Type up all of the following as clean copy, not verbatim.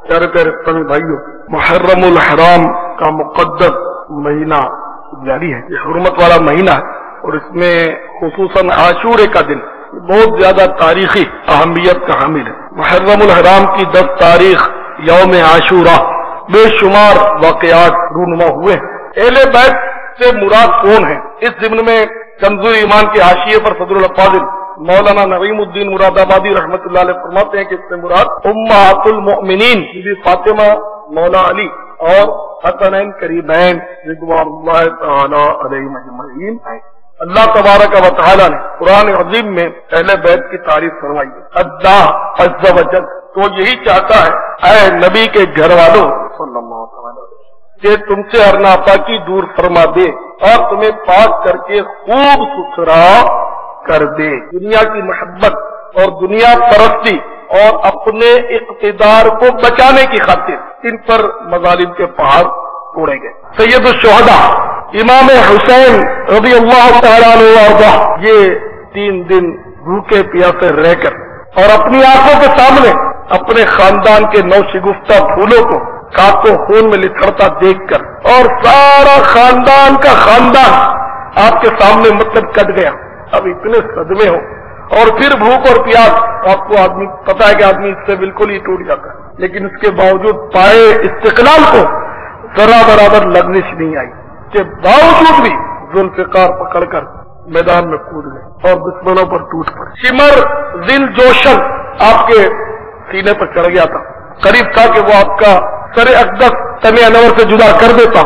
پیارے پیارے اسلامی بھائیوں، محرم الحرام کا مقدس مہینہ جاری ہے، یہ حرمت والا مہینہ ہے، اور اس میں خصوصاً عاشورے کا دن بہت زیادہ تاریخی اہمیت کا حامل ہے۔ محرم الحرام کی 10 تاریخ یوم عاشورہ بے شمار واقعات رونما ہوئے ہیں۔ اہل بیت سے مراد کون ہے؟ اس ضمن میں کنز ایمان کے حاشیے پر صدر الافاضل مولانا نعیم الدین مراد آبادی رحمۃ اللہ علیہ فرماتے ہیں کہ اس سے مراد امہات المؤمنین بی بی فاطمہ، مولا علی اور حسنین کریمین رضوان اللہ تعالی علیہم اجمعین ہیں۔ اللہ تبارک و تعالی نے قرآن عظیم میں اہل بیت کی تعریف فرمائی ہے۔ اللہ عز و جل تو یہی چاہتا ہے اے نبی کے گھر والوں صلی اللہ علیہ وسلم کہ تم سے ہر ناپاکی دور فرما دے اور تمہیں پاک کر کے خوب ستھرا کر دے۔ دنیا کی محبت اور دنیا پرستی اور اپنے اقتدار کو بچانے کی خاطر ان پر مظالم کے پہاڑ توڑے گئے۔ سید الشہداء امام حسین رضی اللہ تعالیٰ عنہ وارضہ یہ 3 دن بھوکے پیاسے رہ کر اور اپنی آنکھوں کے سامنے اپنے خاندان کے نوشگفتہ پھولوں کو خاک و خون میں لتھڑتا دیکھ کر اور سارا خاندان کا خاندان آپ کے سامنے مطلب کٹ گیا، اب اتنے صدمے ہو اور پھر بھوک اور پیاس، آپ کو آدمی پتا ہے کہ آدمی اس سے بالکل ہی ٹوٹ جاتا ہے، لیکن اس کے باوجود پائے استقلال کو ذرا برابر لغزش نہیں آئی کہ باوجود بھی ذوالفقار پکڑ کر میدان میں کود گئے اور دشمنوں پر ٹوٹ پڑے۔ شمر ذل جوشن آپ کے سینے پر چڑھ گیا تھا، قریب تھا کہ وہ آپ کا سر اقدس تن انور سے جدا کر دیتا۔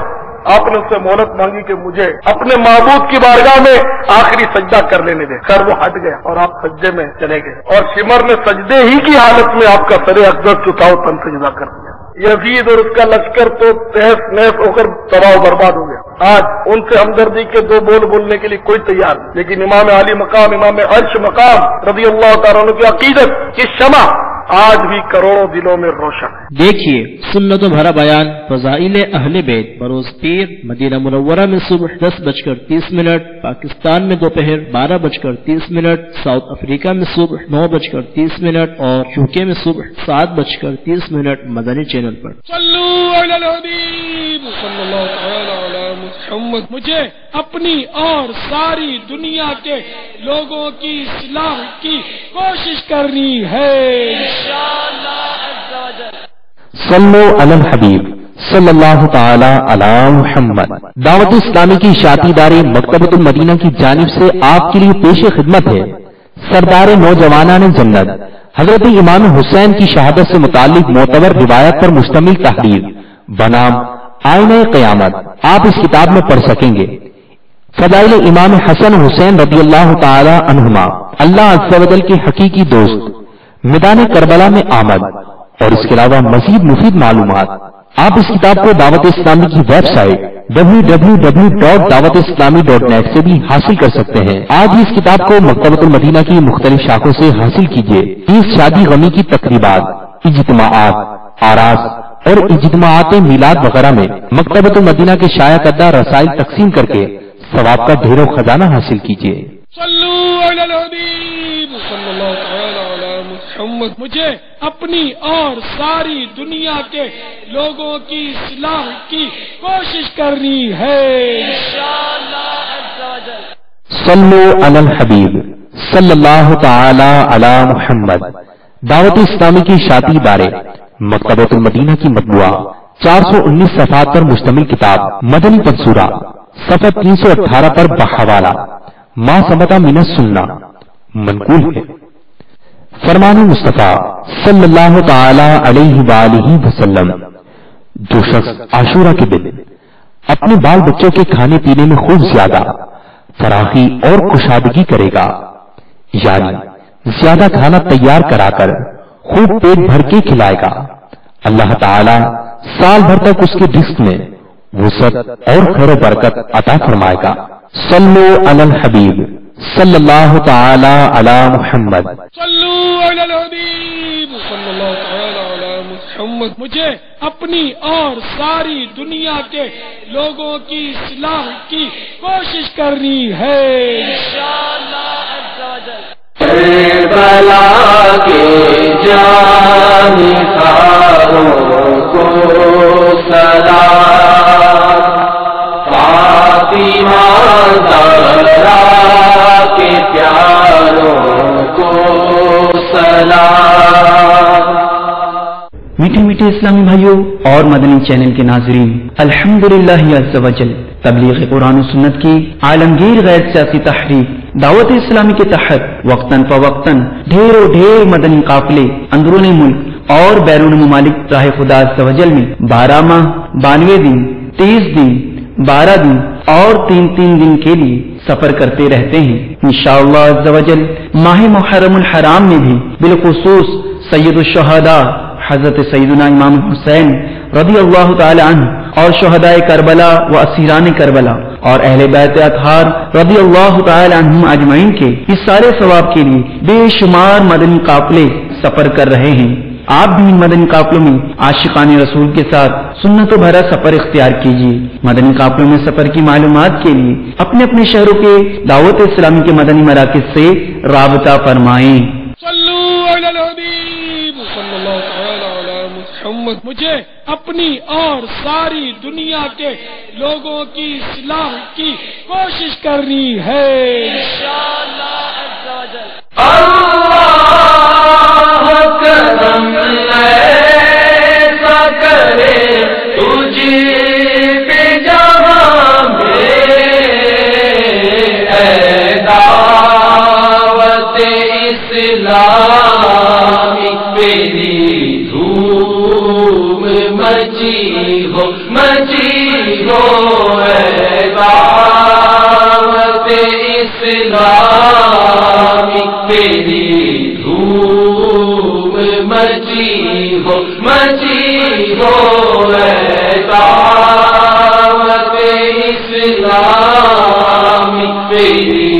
آپ نے اس سے مہلت مانگی کہ مجھے اپنے معبود کی بارگاہ میں آخری سجدہ کر لینے دے، خیر وہ ہٹ گیا اور آپ سجدے میں چلے گئے، اور شمر نے سجدے ہی کی حالت میں آپ کا سر اقدس جو تھا وہ تن سے جدا کر دیا۔ یزید اور اس کا لشکر تو تہس نہس ہو کر تباہ و برباد ہو گیا۔ آج ان سے ہمدردی کے 2 بول بولنے کے لیے کوئی تیار نہیں، لیکن امام علی مقام، امام عرش مقام رضی اللہ تعالیٰ عنہ کی عقیدت کی شمع آج بھی کروڑوں دلوں میں روشن ہے۔ دیکھیے سنت و بھرا بیان فضائل اہل بیت بروز پیر، مدینہ منورہ میں صبح 10:30، پاکستان میں دوپہر 12:30، ساؤتھ افریقہ میں صبح 9:30 اور یوکے میں صبح 7:30 مدنی چینل پر۔ صلو علی الحبیب صلی اللہ تعالی علی محمد۔ مجھے اپنی اور ساری دنیا کے لوگوں کی اصلاح کی کوشش کرنی ہے انشاءاللہ عز و جل۔ صلو علی الحبیب صلی اللہ تعالی علی محمد۔ دعوت اسلامی کی اشاعتی ادارے مکتبۃ المدینہ کی جانب سے آپ کے لیے پیش خدمت ہے سردار نوجوانان جنت حضرت امام حسین کی شہادت سے متعلق معتبر روایت پر مشتمل تحریر بنام آئینہ قیامت۔ آپ اس کتاب میں پڑھ سکیں گے فضائل امام حسن حسین رضی اللہ تعالی عنہما، اللہ عز و جل کے حقیقی دوست، میدان کربلا میں آمد، اور اس کے علاوہ مزید مفید معلومات۔ آپ اس کتاب کو دعوت اسلامی کی ویب سائٹ www.dawatIslami.net سے بھی حاصل کر سکتے ہیں۔ آج ہی اس کتاب کو مکتبۃ المدینہ کی مختلف شاخوں سے حاصل کیجیے۔ اس شادی غمی کی تقریبات، اجتماعات، آراس اور اجتماعات میلاد وغیرہ میں مکتبۃ المدینہ کے شائع کردہ رسائل تقسیم کر کے ثواب کا ڈھیر و خزانہ حاصل کیجیے۔ صلو علی الحبیب صلی اللہ تعالی علی محمد۔ مجھے اپنی اور ساری دنیا کے لوگوں کی اصلاح کی کوشش کرنی ہے انشاءاللہ عز و جل۔ صلو علی الحبیب صلی اللہ تعالی علی محمد۔ دعوت اسلامی کی اشاعتی ادارے مکتبۃ المدینہ کی مطبوعہ 419 صفحات پر مشتمل کتاب مدنی منصورہ صفحہ 318 پر بحوالہ ما ثبت من السنہ منقول ہے۔ فرمان مصطفیٰ صلی اللہ تعالی علیہ وآلہ وسلم، جو شخص عاشورہ کے دن اپنے بال بچوں کے کھانے پینے میں خوب زیادہ فراخی اور کشادگی کرے گا، یعنی زیادہ کھانا تیار کرا کر خوب پیٹ بھر کے کھلائے گا، اللہ تعالی سال بھر تک اس کے رزق میں وسعت اور خیر و برکت عطا فرمائے گا۔ صلو علی الحبیب صلی اللہ تعالی علی محمد۔ صلو علی الحبیب صلی اللہ تعالی علی محمد۔ مجھے اپنی اور ساری دنیا کے لوگوں کی اصلاح کی کوشش کرنی ہے انشاءاللہ عز و جل۔ کربلا کے جانثاروں میٹھے میٹھے اسلامی بھائیوں اور مدنی چینل کے ناظرین، الحمدللہ عز و جل تبلیغ قرآن و سنت کی عالمگیر غیر سیاسی تحریک دعوت اسلامی کے تحت وقتاً فوقتاً ڈھیر مدنی قافلے اندرون ملک اور بیرون ممالک راہ خدا عز و جل میں 12 ماہ 92 دن 23 دن 12 دن اور 3 دن کے لیے سفر کرتے رہتے ہیں۔ انشاءاللہ عز و جل ماہ محرم الحرام میں بھی بالخصوص سید الشہداء حضرت سیدنا امام حسین رضی اللہ تعالی عنہ اور شہدائے کربلا و اسیران کربلا اور اہل بیت اطہار رضی اللہ تعالی عنہم اجمعین کے اس سارے ثواب کے لیے بے شمار مدنی قافلے سفر کر رہے ہیں۔ آپ بھی ان مدنی قافلوں میں عاشقان رسول کے ساتھ سنت و بھرا سفر اختیار کیجیے۔ مدنی قافلوں میں سفر کی معلومات کے لیے اپنے اپنے شہروں کے دعوت اسلامی کے مدنی مراکز سے رابطہ فرمائیں۔ صلو علی الحبیب صلی اللہ تعالی علی محمد۔ مجھے اپنی اور ساری دنیا کے لوگوں کی اصلاح کی کوشش کرنی ہے انشاءاللہ عز و جل۔ اللہ کرم ایسا کرے تجھے پہ جہاں میں، اے دعوت اسلامی میری دھوم مچی ہو اے دعوت اسلامی میری دھوم مچی ہو اے دعوت اسلامی میری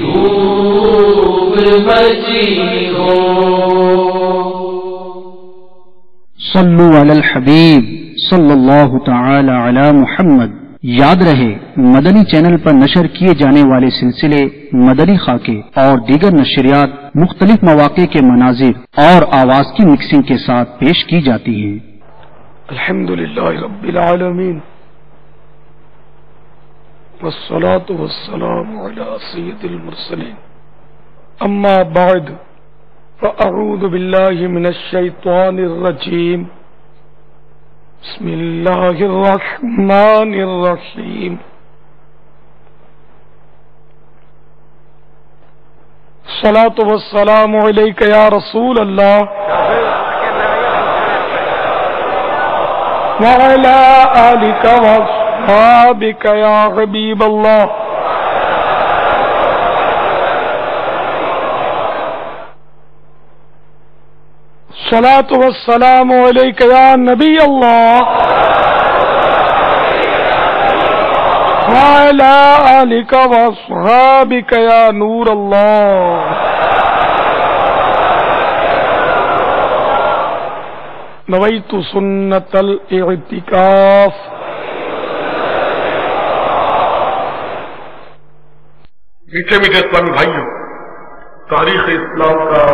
دھوم مچی ہو۔ صلو علی الحبیب صلی اللہ تعالی علی محمد۔ یاد رہے مدنی چینل پر نشر کیے جانے والے سلسلے مدنی خاکے اور دیگر نشریات مختلف مواقع کے مناظر اور آواز کی مکسنگ کے ساتھ پیش کی جاتی ہیں۔ الحمدللہ رب العالمین والصلاة والسلام علی سید المرسلین، اما بعد فاعوذ باللہ من الشیطان الرجیم، بسم اللہ الرحمن الرحیم۔ الصلاة والسلام علیک یا رسول اللہ وعلی آلک واصحابک یا حبیب اللہ۔ الصلاة والسلام علیک یا نبی اللہ وعلی آلک واصحابک یا نور اللہ۔ نویت سنت الاعتکاف۔ میٹھے میٹھے اسلامی بھائیوں، تاریخ اسلام کا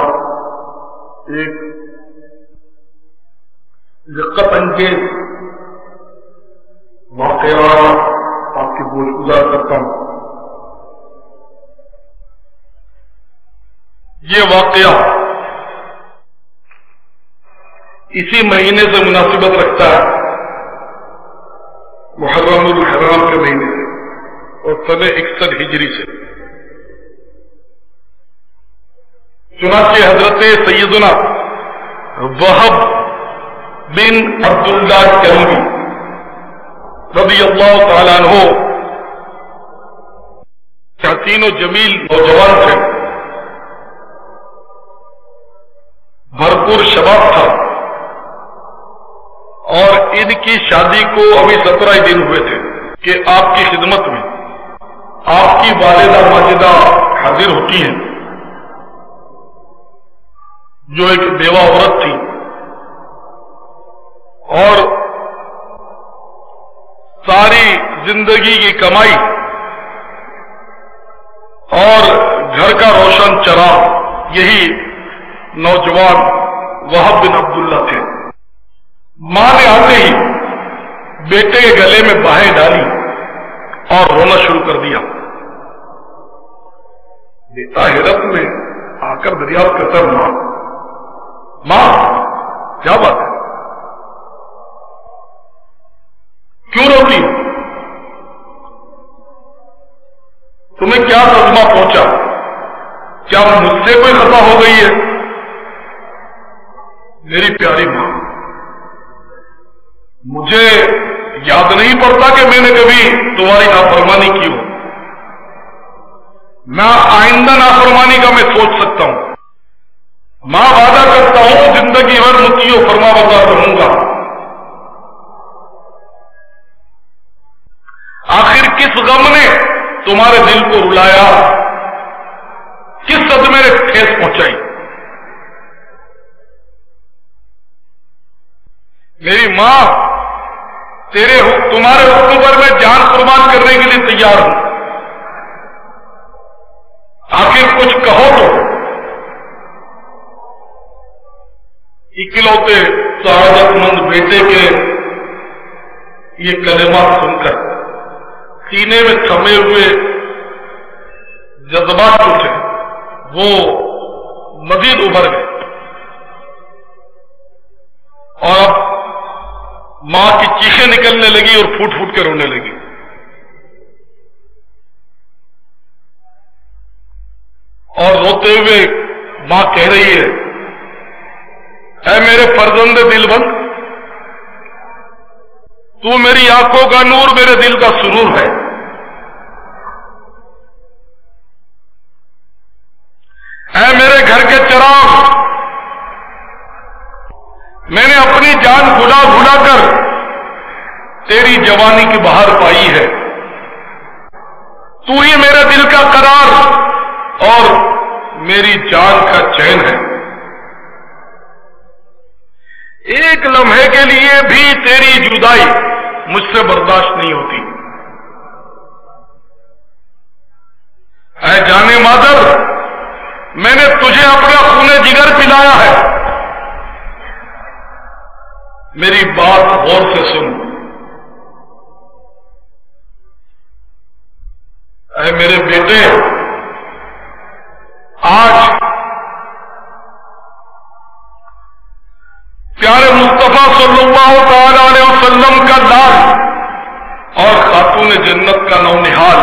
ایک دقت انگیز واقعہ آپ کی گوش گزار کرتا ہوں۔ یہ واقعہ اسی مہینے سے مناسبت رکھتا ہے، محرم الحرام کے مہینے سے، اور سن 61 ہجری سے۔ چنانچہ حضرت سیدنا وہب بن عبداللہ کلبی رضی اللہ تعالیٰ عنہ حسین و جمیل نوجوان تھے، بھرپور شباب تھا، اور ان کی شادی کو ابھی 17 دن ہوئے تھے کہ آپ کی خدمت میں آپ کی والدہ ماجدہ حاضر ہوتی ہیں، جو ایک بیوہ عورت تھی، اور ساری زندگی کی کمائی اور گھر کا روشن چراغ یہی نوجوان وہب بن عبداللہ تھے۔ ماں نے آتے ہی بیٹے کے گلے میں باہیں ڈالی اور رونا شروع کر دیا۔ بیٹا حیرت میں آ کر دریافت کرتا، ماں کیا بات ہے؟ کیا صدمہ پہنچا، کیا مجھ سے کوئی خطا ہو گئی ہے؟ میری پیاری ماں، مجھے یاد نہیں پڑتا کہ میں نے کبھی تمہاری نافرمانی کی ہو، نہ آئندہ نافرمانی کا میں سوچ سکتا ہوں۔ ماں وعدہ کرتا ہوں زندگی بھر مطیع و فرما بردار رہوں گا۔ آخر کس غم نے تمہارے دل کو رلایا، کس صدمے نے ٹھیس پہنچائی؟ میری ماں، تمہارے حکم پر میں جان قربان کرنے کے لیے تیار ہوں، آخر کچھ کہو تو۔ اکلوتے سعادت مند بیٹے کے یہ کلمات سن کر سینے میں تھمے ہوئے جذبات جو تھے وہ مزید ابھر گئے، اور اب ماں کی چیخیں نکلنے لگی اور پھوٹ پھوٹ کے رونے لگی۔ اور روتے ہوئے ماں کہہ رہی ہے، اے میرے فرزند دل بند، تو میری آنکھوں کا نور، میرے دل کا سرور ہے۔ اے میرے گھر کے چراغ، میں نے اپنی جان بھلا بھلا کر تیری جوانی کی بہار پائی ہے، تو ہی میرے دل کا قرار اور میری جان کا چین ہے۔ ایک لمحے کے لیے بھی تیری جدائی مجھ سے برداشت نہیں ہوتی۔ اے جانے مادر، میں نے تجھے اپنا خون جگر پلایا ہے، میری بات غور سے سن۔ اے میرے بیٹے، آج پیارے مصطفیٰ صلی اللہ تعالی علیہ وسلم کا لال اور خاتون جنت کا نونہال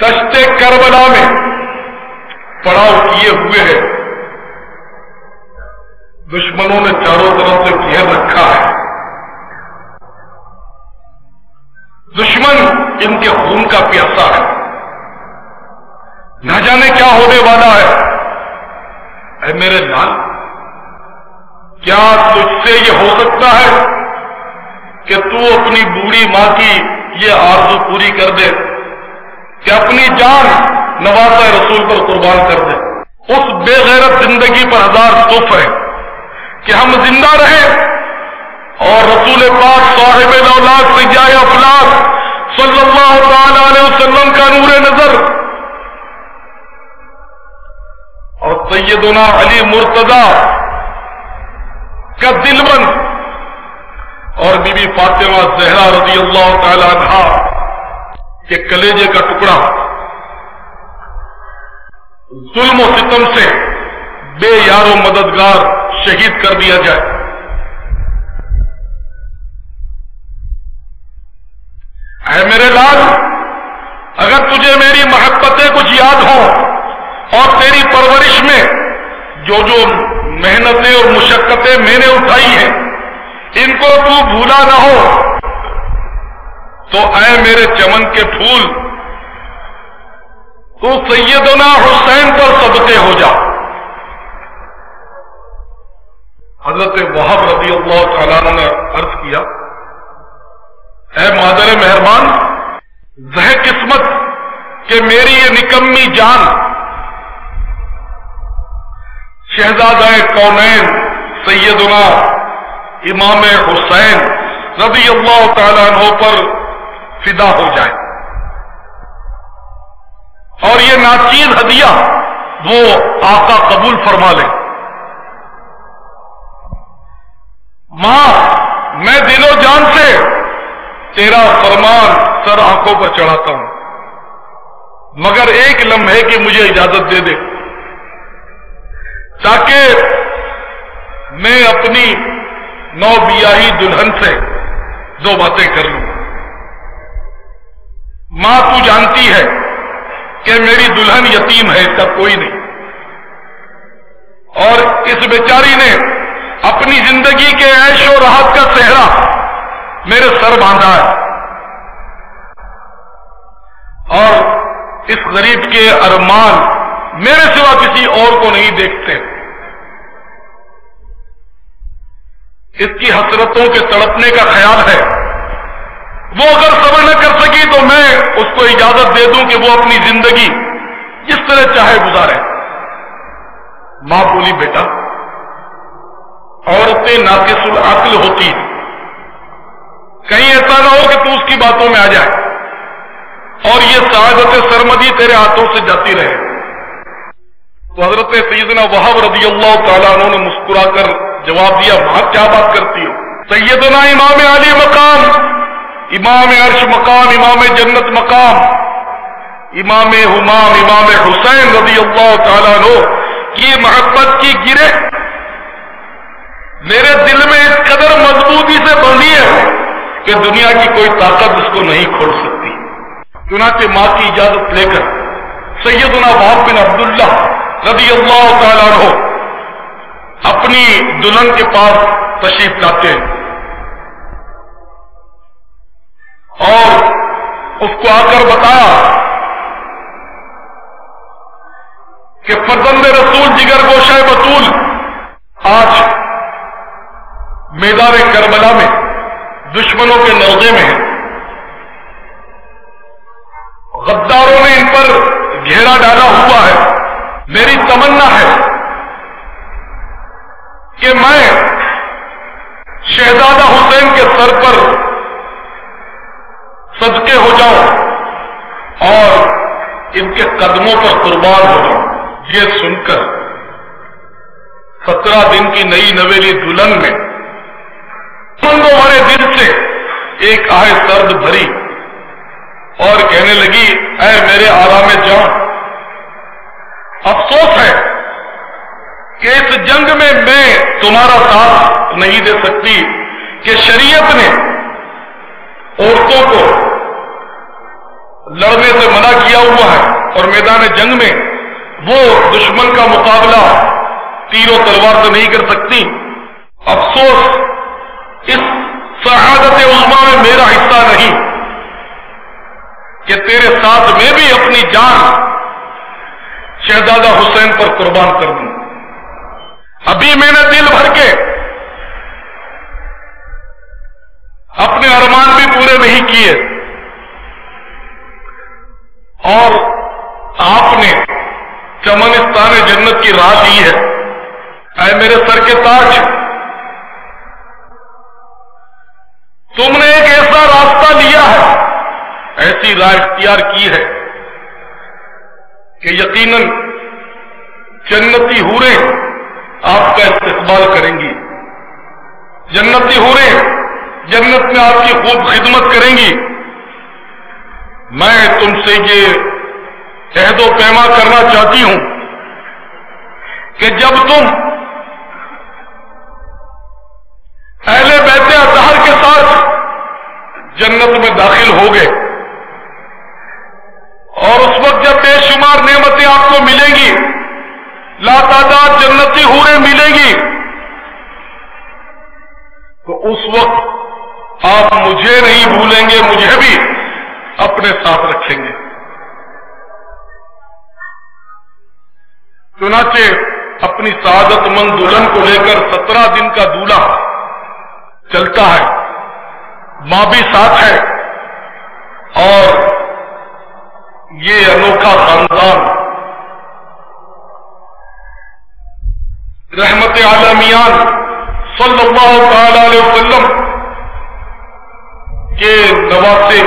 دشت کربلا میں پڑاؤ کیے ہوئے ہیں۔ دشمنوں نے چاروں طرف سے گھیر رکھا ہے، دشمن ان کے خون کا پیاسا ہے، نہ جانے کیا ہونے والا ہے۔ اے میرے لال، کیا تجھ سے یہ ہو سکتا ہے کہ تو اپنی بوڑھی ماں کی یہ آرزو پوری کر دے کہ اپنی جان نواسہ رسول پر قربان کر دے؟ اس بے غیرت زندگی پر ہزار توف ہے کہ ہم زندہ رہیں اور رسول پاک صاحب الاولاد سیاہ افلاک صلی اللہ تعالی علیہ وسلم کا نور نظر اور سیدنا علی مرتضی کا دل بند اور بی بی فاطمہ زہرا رضی اللہ تعالی عنہا کے کلیجے کا ٹکڑا ظلم و ستم سے بے یار و مددگار شہید کر دیا جائے۔ اے میرے لال، اگر تجھے میری محبتیں کچھ یاد ہوں اور تیری پرورش میں جو محنتیں اور مشقتیں میں نے اٹھائی ہیں ان کو تو بھولا نہ ہو، تو اے میرے چمن کے پھول، تو سیدنا حسین پر صدقے ہو جا۔ حضرت وہب رضی اللہ تعالیٰ عنہ نے عرض کیا، اے مادر مہربان، زہ قسمت کہ میری یہ نکمی جان شہزادہ کونین سیدنا امام حسین رضی اللہ تعالیٰ عنہ پر فدا ہو جائے، اور یہ ناچیز ہدیہ وہ آقا قبول فرما لے۔ ماں، میں دل و جان سے تیرا فرمان سر آنکھوں پر چڑھاتا ہوں، مگر ایک لمحے کی مجھے اجازت دے دے تاکہ میں اپنی نو بیاہی دلہن سے دو باتیں کر لوں۔ ماں تو جانتی ہے کہ میری دلہن یتیم ہے، اس کا کوئی نہیں، اور اس بیچاری نے اپنی زندگی کے عیش و راحت کا صحرا میرے سر باندھا ہے، اور اس غریب کے ارمان میرے سوا کسی اور کو نہیں دیکھتے، اس کی حسرتوں کے تڑپنے کا خیال ہے، وہ اگر صبر نہ کر سکی تو میں اس کو اجازت دے دوں کہ وہ اپنی زندگی جس طرح چاہے گزارے۔ ماں بولی بیٹا عورتیں ناقص العقل ہوتی ہیں، کہیں ایسا نہ ہو کہ تو اس کی باتوں میں آ جائے اور یہ سعادت سرمدی تیرے ہاتھوں سے جاتی رہے۔ تو حضرت سیدنا وہب رضی اللہ تعالیٰ عنہ نے مسکرا کر جواب دیا، ماں کیا بات کرتی ہو؟ سیدنا امام علی مقام، امام عرش مقام، امام جنت مقام، امام ہمام، امام حسین رضی اللہ تعالیٰ عنہ کی محبت کی گرہ میرے دل میں اس قدر مضبوطی سے بندھی ہے کہ دنیا کی کوئی طاقت اس کو نہیں کھول سکتی۔ چنانچہ ماں کی اجازت لے کر سیدنا وہب بن عبداللہ رضی اللہ تعالیٰ عنہ اپنی دلہن کے پاس تشریف لاتے ہیں اور اس کو آ کر بتایا کہ فرزند رسول جگر گوشہ بطول آج میدان کربلا میں دشمنوں کے نوزے میں ہیں، غداروں نے ان پر گھیرا ڈالا ہوا ہے، میری تمنا ہے کہ میں شہزادہ حسین کے سر پر صدقے ہو جاؤں اور ان کے قدموں پر قربان ہو جاؤں۔ یہ سن کر 17 دن کی نئی نویلی دلہن میں ہمارے دل سے ایک آہ سرد بھری اور کہنے لگی، اے میرے آرام جان، افسوس ہے کہ اس جنگ میں میں تمہارا ساتھ نہیں دے سکتی کہ شریعت نے عورتوں کو لڑنے سے منع کیا ہوا ہے اور میدان جنگ میں وہ دشمن کا مقابلہ تیر و تلوار سے نہیں کر سکتی۔ افسوس اس سعادت عظمیٰ میں میرا حصہ نہیں کہ تیرے ساتھ میں بھی اپنی جان شہزادہ حسین پر قربان کر دوں۔ ابھی میں نے دل بھر کے اپنے ارمان بھی پورے نہیں کیے اور آپ نے چمنستان جنت کی راہ دی ہے۔ اے میرے سر کے تاج، تم نے ایک ایسا راستہ لیا ہے، ایسی راہ اختیار کی ہے کہ یقیناً جنتی حوریں آپ کا استقبال کریں گی، جنتی حوریں جنت میں آپ کی خوب خدمت کریں گی۔ میں تم سے یہ عہد و پیما کرنا چاہتی ہوں کہ جب تم اہل بیت اطہر کے ساتھ جنت میں داخل ہوگے اور اس وقت جب بے شمار نعمتیں آپ کو ملیں گی، لاتعداد جنتی حوریں ملیں گی، تو اس وقت آپ مجھے نہیں بھولیں گے، مجھے بھی اپنے ساتھ رکھیں گے۔ چنانچہ اپنی سعادت مند دلہن کو لے کر 17 دن کا دولہا چلتا ہے، ماں بھی ساتھ ہے اور یہ انوکھا خاندان رحمت عالمیان صلی اللہ تعالی علیہ وسلم کے نواسے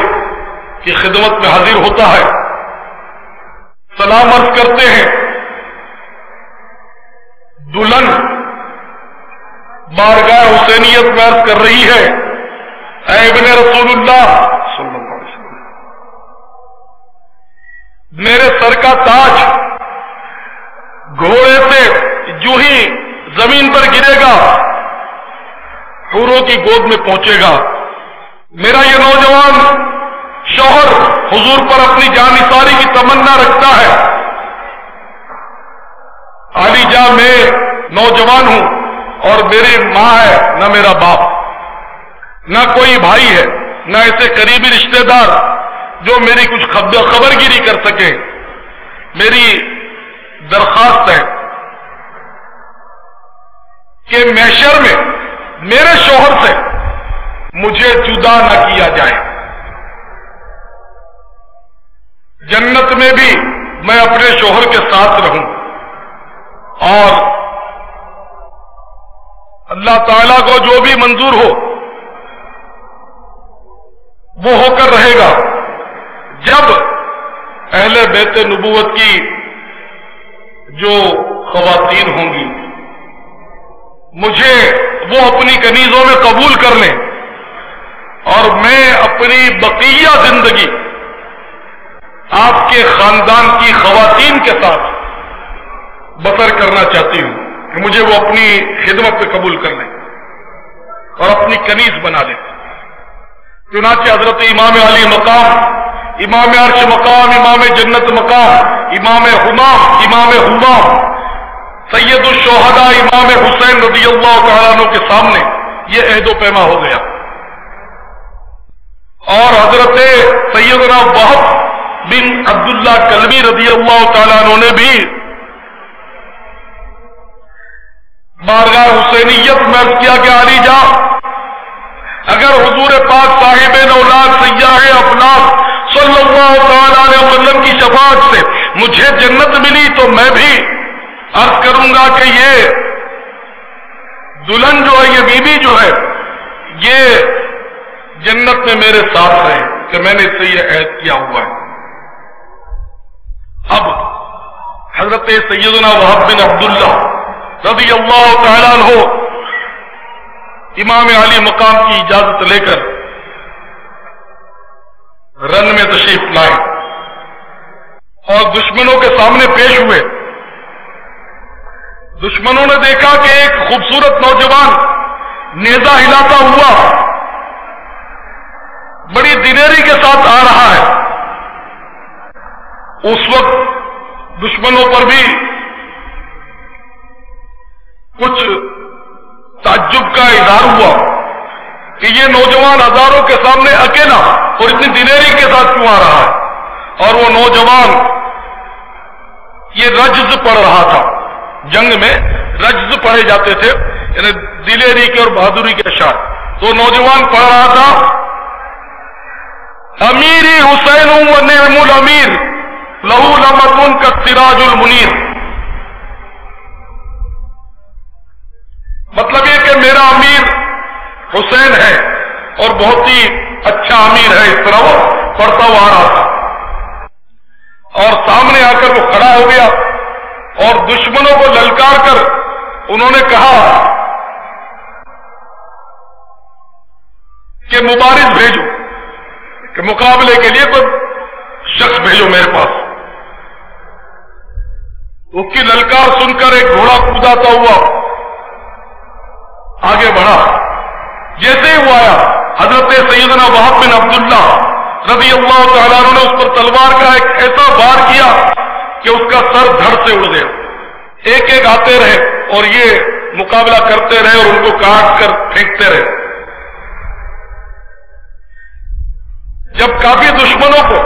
کی خدمت میں حاضر ہوتا ہے، سلام عرض کرتے ہیں۔ دلہن بارگاہ حسینیت میں عرض کر رہی ہے، اے ابن رسول اللہ صلی اللہ علیہ وسلم، میرے سر کا تاج گھوڑے سے جو ہی زمین پر گرے گا حوروں کی گود میں پہنچے گا، میرا یہ نوجوان شوہر حضور پر اپنی جان نثاری کی تمنا رکھتا ہے. علی جان میں نوجوان ہوں اور میری ماں ہے نہ میرا باپ، نہ کوئی بھائی ہے، نہ ایسے قریبی رشتہ دار جو میری کچھ خبر گیری کر سکے. میری درخواست ہے کہ محشر میں میرے شوہر سے مجھے جدا نہ کیا جائے. جنت میں بھی میں اپنے شوہر کے ساتھ رہوں اور اللہ تعالیٰ کو جو بھی منظور ہو وہ ہو کر رہے گا. جب اہل بیت نبوت کی جو خواتین ہوں گی مجھے وہ اپنی کنیزوں میں قبول کر لیں اور میں اپنی بقیہ زندگی آپ کے خاندان کی خواتین کے ساتھ بسر کرنا چاہتی ہوں کہ مجھے وہ اپنی خدمت پہ قبول کر لیں اور اپنی کنیز بنا لیں. چنانچہ حضرت امام علی مقام، امام عرش مقام، امام جنت مقام، امام حمام، امام حمام، سید الشہداء امام حسین رضی اللہ تعالیٰ عنہ کے سامنے یہ عہد و پیما ہو گیا. اور حضرت سیدنا وہب بن عبداللہ کلبی رضی اللہ تعالیٰ عنہ نے بھی بارگاہ حسینیت میں عرض کیا کہ علی جا، اگر حضور پاک صاحب اولاد سیاح افلاک صلی اللہ تعالی علیہ وسلم کی شفاعت سے مجھے جنت ملی تو میں بھی عرض کروں گا کہ یہ دلہن جو ہے، یہ بیوی جو ہے، یہ جنت میں میرے ساتھ ہے کہ میں نے اس سے یہ عہد کیا ہوا ہے. اب حضرت سیدنا وہب بن عبداللہ رضی اللہ تعالیٰ عنہ امام علی مقام کی اجازت لے کر رن میں تشریف لائے اور دشمنوں کے سامنے پیش ہوئے. دشمنوں نے دیکھا کہ ایک خوبصورت نوجوان نیزہ ہلاتا ہوا بڑی دلیری کے ساتھ آ رہا ہے. اس وقت دشمنوں پر بھی کچھ تعجب کا اظہار ہوا کہ یہ نوجوان ہزاروں کے سامنے اکیلا اور اتنی دلیری کے ساتھ کیوں آ رہا ہے. اور وہ نوجوان یہ رجز پڑھ رہا تھا. جنگ میں رجز پڑھے جاتے تھے، یعنی دلیری کے اور بہادری کے اشعار. تو نوجوان پڑھ رہا تھا امیری حسین و نعم الامیر لہو لمتن کالسراج المنیر. مطلب یہ کہ میرا امیر حسین ہے اور بہت ہی اچھا امیر ہے. اس طرح وہ پڑھتا ہوا آ رہا تھا اور سامنے آ کر وہ کھڑا ہو گیا اور دشمنوں کو للکار کر انہوں نے کہا کہ مبارز بھیجو، کہ مقابلے کے لیے کوئی شخص بھیجو میرے پاس. اس کی للکار سن کر ایک گھوڑا کوداتا ہوا آگے بڑھا. جیسے ہی وہ آیا حضرت سیدنا وہب بن عبداللہ رضی اللہ تعالیٰ عنہ نے اس پر تلوار کا ایک ایسا وار کیا کہ اس کا سر دھڑ سے اڑ گیا. ایک ایک آتے رہے اور یہ مقابلہ کرتے رہے اور ان کو کاٹ کر پھینکتے رہے. جب کافی دشمنوں کو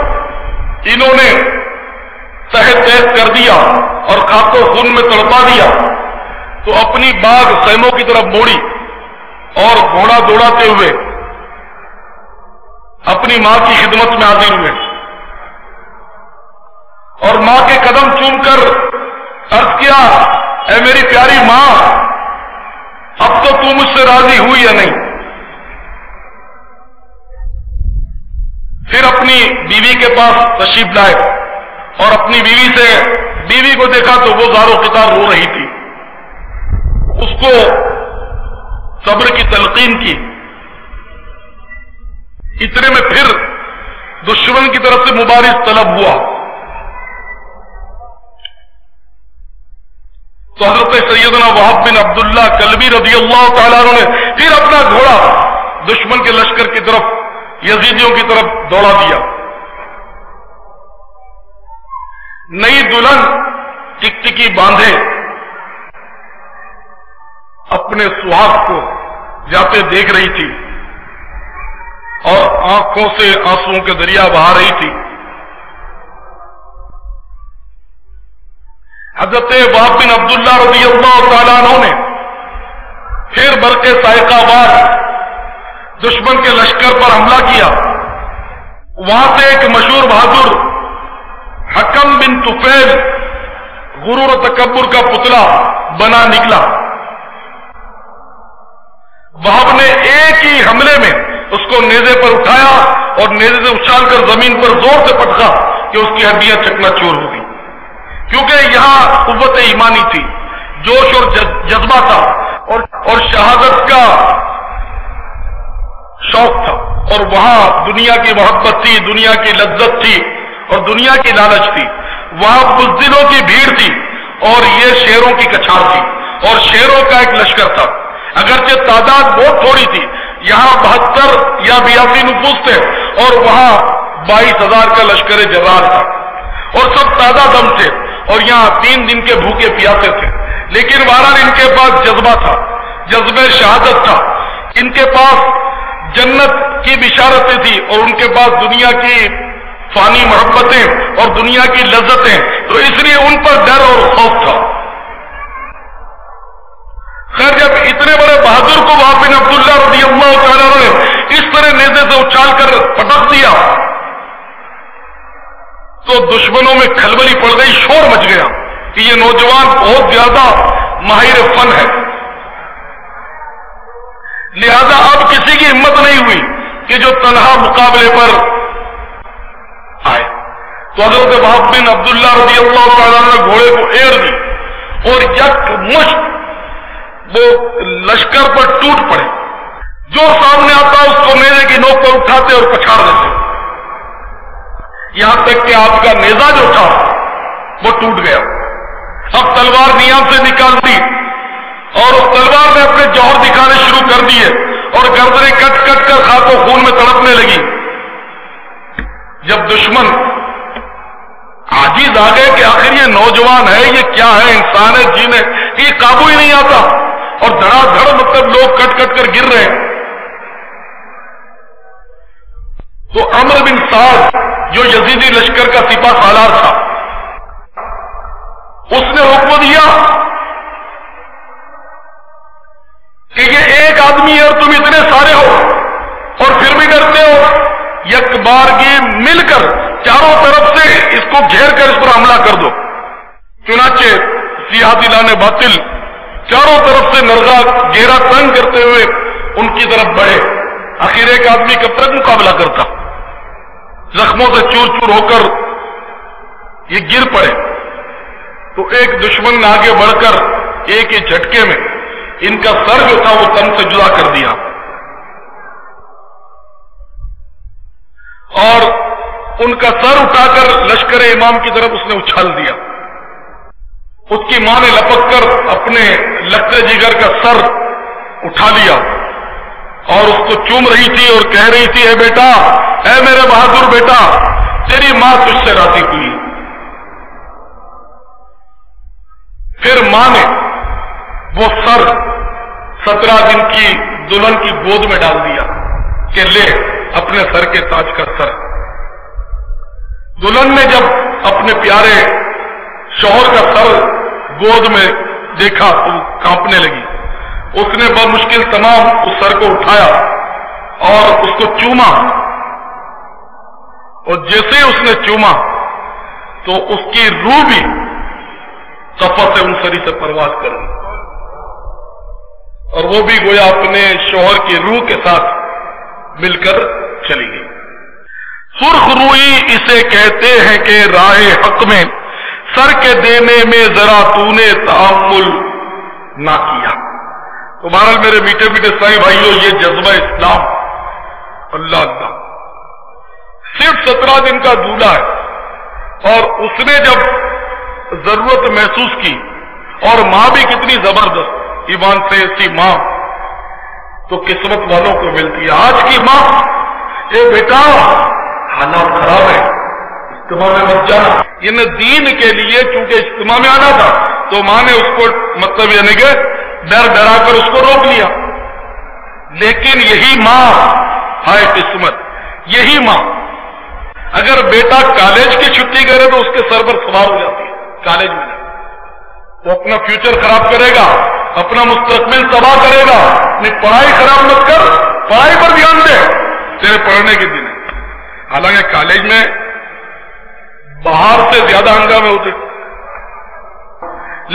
انہوں نے تحت تیز کر دیا اور خاک و خون میں تڑپا دیا تو اپنی باغ خیموں کی طرف موڑی اور گھوڑا دوڑاتے ہوئے اپنی ماں کی خدمت میں حاضر ہوئے اور ماں کے قدم چوم کر عرض کیا، اے میری پیاری ماں، اب تو تم مجھ سے راضی ہوئی یا نہیں؟ پھر اپنی بیوی کے پاس تشریف لائے اور اپنی بیوی کو دیکھا تو وہ زار و قطار رو رہی تھی. اس کو صبر کی تلقین کی. اتنے میں پھر دشمن کی طرف سے مبارز طلب ہوا تو حضرت سیدنا وہب بن عبداللہ کلبی رضی اللہ تعالیٰ عنہ نے پھر اپنا گھوڑا دشمن کے لشکر کی طرف یزیدیوں کی طرف دوڑا دیا. نئی دلہن ٹکٹکی باندھے اپنے سہاگ کو جاتے دیکھ رہی تھی اور آنکھوں سے آنسوؤں کے دریا بہا رہی تھی. حضرت وہب بن عبداللہ رضی اللہ تعالیٰ عنہ نے پھر برق صاعقہ وار دشمن کے لشکر پر حملہ کیا. وہاں سے ایک مشہور بہادر حکم بن طفیل غرور و تکبر کا پتلا بنا نکلا. وہب نے ایک ہی حملے میں اس کو نیزے پر اٹھایا اور نیزے سے اچھال کر زمین پر زور سے پٹکا کہ اس کی ہڈیاں چکنا چور ہو گئی. کیونکہ یہاں قوت ایمانی تھی، جوش اور جذبہ تھا اور شہادت کا شوق تھا، اور وہاں دنیا کی محبت تھی، دنیا کی لذت تھی اور دنیا کی لالچ تھی. وہاں بزدلوں کی بھیڑ تھی اور یہ شیروں کی کچھار تھی اور شیروں کا ایک لشکر تھا. اگرچہ تعداد بہت تھوڑی تھی، یہاں 72 یا 82 نفوس تھے اور وہاں 22,000 کا لشکر جرار تھا اور سب تازہ دم تھے اور یہاں 3 دن کے بھوکے پیاسے تھے. لیکن بہرحال ان کے پاس جذبہ تھا، جذبہ شہادت تھا، ان کے پاس جنت کی بشارتیں تھی اور ان کے پاس دنیا کی فانی محبتیں اور دنیا کی لذتیں، تو اس لیے ان پر ڈر اور خوف تھا. خیر جب اتنے بڑے بہادر کو وہب بن عبداللہ رضی اللہ تعالیٰ نے اس طرح نیزے سے اچھال کر پٹک دیا تو دشمنوں میں کھلبلی پڑ گئی، شور مچ گیا کہ یہ نوجوان بہت زیادہ ماہر فن ہے. لہذا اب کسی کی ہمت نہیں ہوئی کہ جو تنہا مقابلے پر آئے. تو حضرت وہب بن عبداللہ رضی اللہ تعالیٰ نے گھوڑے کو ایر دی اور یک مشت وہ لشکر پر ٹوٹ پڑے. جو سامنے آتا اس کو نیزے کی نوک پر اٹھاتے اور پچھاڑ دیتے، یہاں تک کہ آپ کا نیزہ جو تھا وہ ٹوٹ گیا. اب تلوار نیام سے نکال دی اور اس تلوار نے اپنے جوہر دکھانے شروع کر دیے اور گردنیں کٹ کٹ کر خاک و خون میں تڑپنے لگی. جب دشمن عاجز آ گئے کہ آخر یہ نوجوان ہے، یہ کیا ہے، انسان ہے، جین ہے، یہ قابو ہی نہیں آتا اور دھڑا دھڑ مطلب لوگ کٹ کٹ کر گر رہے ہیں، تو عمرو بن سعد جو یزیدی لشکر کا سپاہ سالار تھا اس نے حکم دیا کہ یہ ایک آدمی ہے اور تم اتنے سارے ہو اور پھر بھی ڈرتے ہو، یک بارگی مل کر چاروں طرف سے اس کو گھیر کر اس پر حملہ کر دو. چنانچہ سیاہ دلان باطل چاروں طرف سے نرغا گھیرا تنگ کرتے ہوئے ان کی طرف بڑھے. آخر ایک آدمی کب تک مقابلہ کرتا، زخموں سے چور چور ہو کر یہ گر پڑے. تو ایک دشمن نے آگے بڑھ کر ایک ہی جھٹکے میں ان کا سر جو تھا وہ تن سے جدا کر دیا اور ان کا سر اٹھا کر لشکر امام کی طرف اس نے اچھال دیا. اس کی ماں نے لپک کر اپنے لگتے جگر کا سر اٹھا لیا اور اس کو چوم رہی تھی اور کہہ رہی تھی، اے بیٹا، اے میرے بہادر بیٹا، تیری ماں تجھ سے راضی ہوئی. پھر ماں نے وہ سر 17 دن کی دلہن کی گود میں ڈال دیا کہ لے اپنے سر کے تاج کا سر. دلہن نے جب اپنے پیارے شوہر کا سر گود میں دیکھا تو کانپنے لگی. اس نے بہت مشکل تمام اس سر کو اٹھایا اور اس کو چوما اور جیسے اس نے چوما تو اس کی روح بھی صفا سے انصری سے پرواز کر دی اور وہ بھی گویا اپنے شوہر کی روح کے ساتھ مل کر چلی گئی. سرخ روئی اسے کہتے ہیں کہ راہ حق میں سر کے دینے میں ذرا تو نے تحمل نہ کیا. تو بہرحال میرے میٹھے میٹھے سائیں بھائیوں، یہ جذبہ اسلام اللہ اللہ صرف 17 دن کا دولہ ہے اور اس نے جب ضرورت محسوس کی، اور ماں بھی کتنی زبردست ایمان سے ایسی ماں تو قسمت والوں کو ملتی ہے. آج کی ماں اے بیٹا حالات خراب ہے، اجتماع میں مت جانا. دین کے لیے چونکہ اجتماع میں آنا تھا تو ماں نے اس کو مطلب یعنی کہ ڈرا کر اس کو روک لیا. لیکن یہی ماں، ہائے قسمت، یہی ماں اگر بیٹا کالج کی چھٹی کرے تو اس کے سر پر سوار ہو جاتی ہے. کالج میں وہ اپنا فیوچر خراب کرے گا، اپنا مستقبل تباہ کرے گا. اپنی پڑھائی خراب مت کر، پڑھائی پر دھیان دے، تیرے پڑھنے کے دن ہے. حالانکہ کالج میں باہر سے زیادہ ہنگامے ہوتے،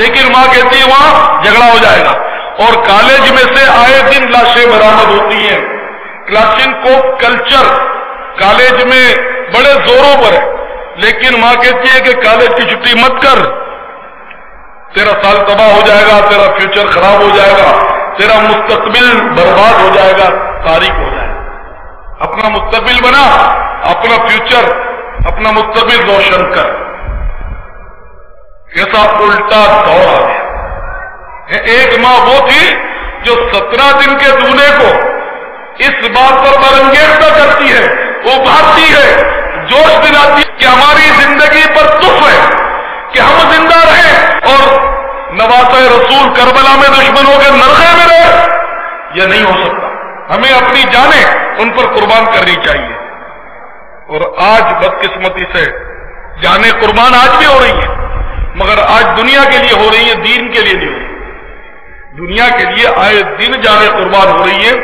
لیکن ماں کہتی ہے وہاں جھگڑا ہو جائے گا. اور کالج میں سے آئے دن لاشیں برآمد ہوتی ہیں. کلاشنکوف کلچر کالج میں بڑے زوروں پر ہے، لیکن ماں کہتی ہے کہ کالج کی چھٹی مت کر، تیرا سال تباہ ہو جائے گا، تیرا فیوچر خراب ہو جائے گا، تیرا مستقبل برباد ہو جائے گا، تاریک ہو جائے گا. اپنا مستقبل بنا، اپنا فیوچر، اپنا مستقبل روشن کر. کیسا الٹا دور آ گیا. ایک ماں وہ تھی جو 17 دن کے دولے کو اس بات پر برانگیختہ کرتی ہے، وہ بھاگتی ہے، جوش دلاتی ہے کہ ہماری زندگی پر تف ہے کہ ہم زندہ رہیں اور نواسہ رسول کربلا میں دشمنوں کے نرخے میں رہے. یہ نہیں ہو سکتا. ہمیں اپنی جانیں ان پر قربان کرنی چاہیے. اور آج بدقسمتی سے جانیں قربان آج بھی ہو رہی ہیں، مگر آج دنیا کے لیے ہو رہی ہے، دین کے لیے نہیں ہو رہی. دنیا کے لیے آئے دن جانیں قربان ہو رہی ہے.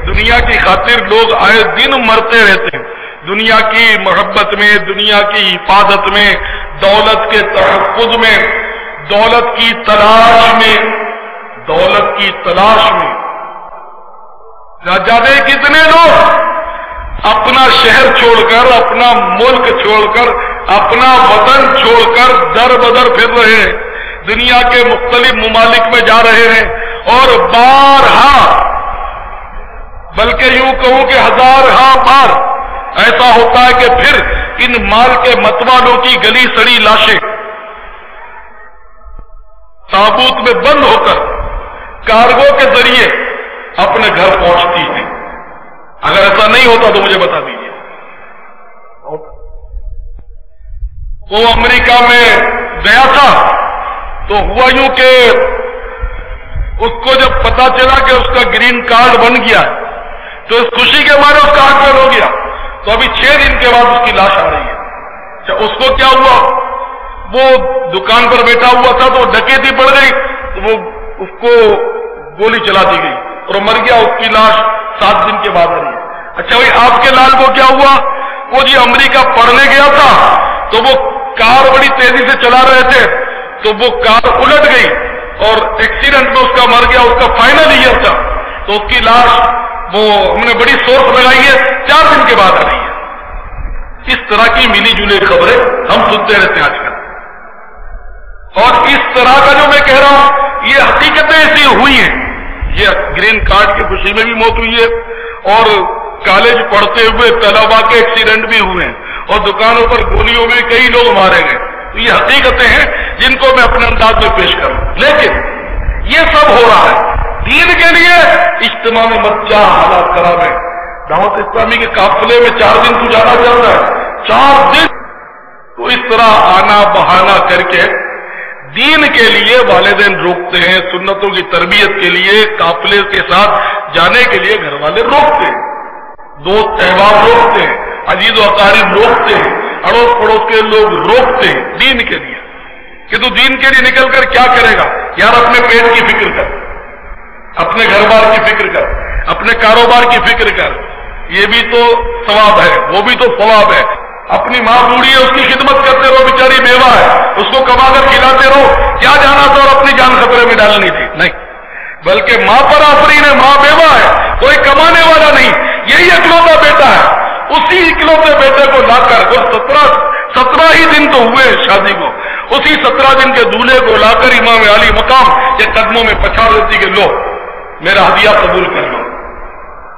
دنیا کی خاطر لوگ آئے دن مرتے رہتے ہیں. دنیا کی محبت میں، دنیا کی حفاظت میں، دولت کے تحفظ میں، دولت کی تلاش میں، دولت کی تلاش میں. جانے کتنے لوگ اپنا شہر چھوڑ کر، اپنا ملک چھوڑ کر، اپنا وطن چھوڑ کر در بدر پھر رہے ہیں، دنیا کے مختلف ممالک میں جا رہے ہیں. اور بارہا، بلکہ یوں کہوں کہ ہزارہا بار ایسا ہوتا ہے کہ پھر ان مال کے متوالوں کی گلی سڑی لاشیں تابوت میں بند ہو کر کارگو کے ذریعے اپنے گھر پہنچتی تھی. اگر ایسا نہیں ہوتا تو مجھے بتا دیجیے. وہ امریکہ میں گیا تھا تو ہوا یوں کہ اس کو جب پتا چلا کہ اس کا گرین کارڈ بن گیا تو اس خوشی کے مارے اس کا آنکھ ہو گیا. تو ابھی 6 دن کے بعد اس کی لاش آ رہی ہے. اچھا اس کو کیا ہوا؟ وہ دکان پر بیٹھا ہوا تھا تو ڈکیتی پڑ گئی تو وہ اس کو گولی چلا دی گئی اور مر گیا. اس کی لاش 7 دن کے بعد آ رہی ہے. اچھا بھائی آپ کے لال کو کیا ہوا؟ وہ جی امریکہ پڑھنے گیا تھا تو وہ کار بڑی تیزی سے چلا رہے تھے تو وہ کار الٹ گئی اور ایکسیڈنٹ میں اس کا مر گیا. اس کا فائنل ایئر تھا تو اس کی لاش وہ ہم نے بڑی سورس لگائی ہے 4 دن کے بعد آ رہی ہے. اس طرح کی ملی جلی خبریں ہم سنتے رہتے ہیں آج کل. اور اس طرح کا جو میں کہہ رہا ہوں یہ حقیقتیں ایسی ہوئی ہیں. یہ گرین کارڈ کی خوشی میں بھی موت ہوئی ہے اور کالج پڑھتے ہوئے طلبا کے ایکسیڈنٹ بھی ہوئے ہیں اور دکانوں پر گولیوں میں کئی لوگ مارے گئے. تو یہ حقیقتیں ہیں جن کو میں اپنے انداز میں پیش کروں. لیکن یہ سب ہو رہا ہے دین کے لیے. اجتماع میں مت جا، حالات خراب ہے. دعوت اسلامی کے قافلے میں 4 دن تو جانا چاہتا ہے، 4 دن تو اس طرح آنا بہانا کر کے دین کے لیے والدین روکتے ہیں، سنتوں کی تربیت کے لیے قافلے کے ساتھ جانے کے لیے گھر والے روکتے ہیں، دوست احباب روکتے ہیں، عزیز و اقارب روکتے ہیں، اڑوس پڑوس کے لوگ روکتے ہیں دین کے لیے کہ تو دین کے لیے نکل کر کیا کرے گا. یار اپنے پیٹ کی فکر کر، اپنے گھر بار کی فکر کر، اپنے کاروبار کی فکر کر. یہ بھی تو ثواب ہے، وہ بھی تو ثواب ہے. اپنی ماں بوڑھی ہے، اس کی خدمت کرتے رہو، بیچاری بیوہ ہے، اس کو کما کر کھلاتے رہو. کیا جانا تھا اور اپنی جان خطرے میں ڈالنی تھی؟ نہیں، بلکہ ماں پر آفرین ہے، ماں بیوہ ہے، کوئی کمانے والا نہیں، یہی اکلوتا بیٹا ہے. اسی اکلوتے بیٹے کو لا کر 17 ہی دن تو ہوئے شادی کو، اسی 17 دن کے دولہے کو لا کر امام علی مقام کے قدموں میں پچھاڑ دیتی کہ لو میرا ہدیہ قبول کر لو.